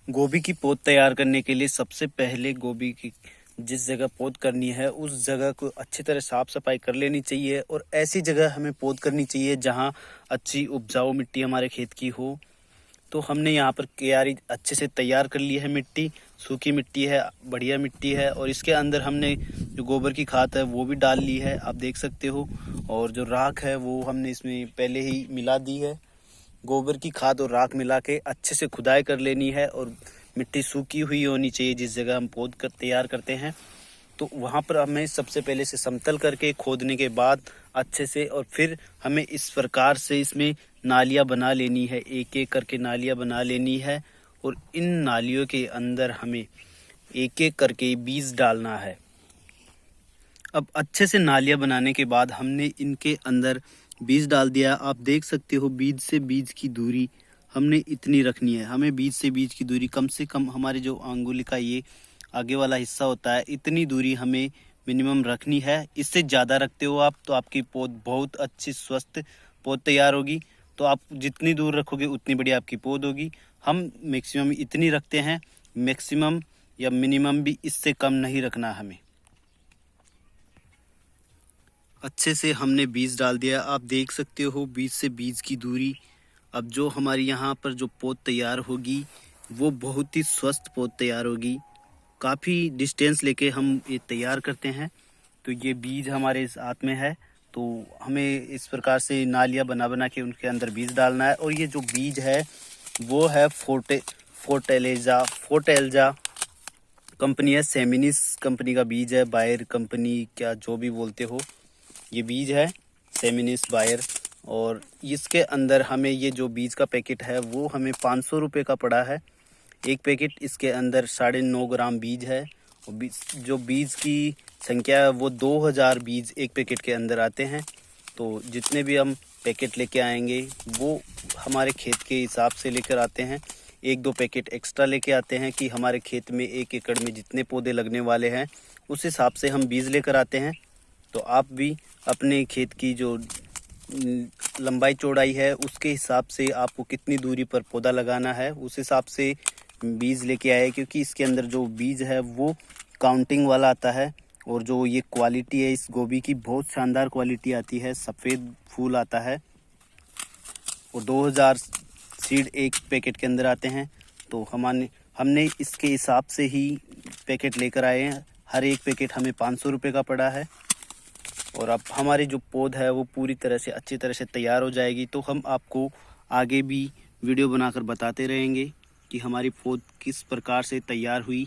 गोभी की पौध तैयार करने के लिए सबसे पहले गोभी की जिस जगह पौध करनी है उस जगह को अच्छी तरह साफ सफाई कर लेनी चाहिए और ऐसी जगह हमें पौध करनी चाहिए जहां अच्छी उपजाऊ मिट्टी हमारे खेत की हो। तो हमने यहाँ पर क्यारी अच्छे से तैयार कर ली है। मिट्टी सूखी मिट्टी है, बढ़िया मिट्टी है और इसके अंदर हमने जो गोबर की खाद है वो भी डाल ली है, आप देख सकते हो। और जो राख है वो हमने इसमें पहले ही मिला दी है। गोबर की खाद और राख मिला के अच्छे से खुदाई कर लेनी है और मिट्टी सूखी हुई होनी चाहिए जिस जगह हम पौध कर तैयार करते हैं। तो वहाँ पर हमें सबसे पहले से समतल करके खोदने के बाद अच्छे से और फिर हमें इस प्रकार से इसमें नालियाँ बना लेनी है, एक एक करके नालियाँ बना लेनी है और इन नालियों के अंदर हमें एक एक करके बीज डालना है। अब अच्छे से नालियाँ बनाने के बाद हमने इनके अंदर बीज डाल दिया। आप देख सकते हो बीज से बीज की दूरी हमने इतनी रखनी है। हमें बीज से बीज की दूरी कम से कम हमारे जो अंगुली का ये आगे वाला हिस्सा होता है इतनी दूरी हमें मिनिमम रखनी है। इससे ज़्यादा रखते हो आप तो आपकी पौध बहुत अच्छी स्वस्थ पौध तैयार होगी। तो आप जितनी दूर रखोगे उतनी बड़ी आपकी पौध होगी। हम मैक्सिमम इतनी रखते हैं, मैक्सिमम या मिनिमम भी इससे कम नहीं रखना हमें। अच्छे से हमने बीज डाल दिया, आप देख सकते हो बीज से बीज की दूरी। अब जो हमारी यहाँ पर जो पौध तैयार होगी वो बहुत ही स्वस्थ पौध तैयार होगी। काफ़ी डिस्टेंस लेके हम ये तैयार करते हैं। तो ये बीज हमारे इस हाथ में है, तो हमें इस प्रकार से नालियाँ बना बना के उनके अंदर बीज डालना है। और ये जो बीज है वो है फोर्टेल्जा कंपनी है, सेमिनिस कंपनी का बीज है, बायर कंपनी क्या जो भी बोलते हो, ये बीज है सेमिनिस बायर। और इसके अंदर हमें ये जो बीज का पैकेट है वो हमें 500 रुपये का पड़ा है एक पैकेट। इसके अंदर 9.5 ग्राम बीज है और जो बीज की संख्या है वो 2000 बीज एक पैकेट के अंदर आते हैं। तो जितने भी हम पैकेट लेके आएंगे वो हमारे खेत के हिसाब से लेकर आते हैं। 1-2 पैकेट एक्स्ट्रा लेके आते हैं कि हमारे खेत में 1 एकड़ में जितने पौधे लगने वाले हैं उस हिसाब से हम बीज लेकर आते हैं। तो आप भी अपने खेत की जो लंबाई चौड़ाई है उसके हिसाब से आपको कितनी दूरी पर पौधा लगाना है उस हिसाब से बीज लेके आए, क्योंकि इसके अंदर जो बीज है वो काउंटिंग वाला आता है। और जो ये क्वालिटी है इस गोभी की बहुत शानदार क्वालिटी आती है, सफ़ेद फूल आता है और 2000 सीड एक पैकेट के अंदर आते हैं। तो हमने इसके हिसाब से ही पैकेट लेकर आए हैं। हर एक पैकेट हमें 500 रुपये का पड़ा है। और अब हमारी जो पौध है वो पूरी तरह से अच्छी तरह से तैयार हो जाएगी। तो हम आपको आगे भी वीडियो बनाकर बताते रहेंगे कि हमारी पौध किस प्रकार से तैयार हुई।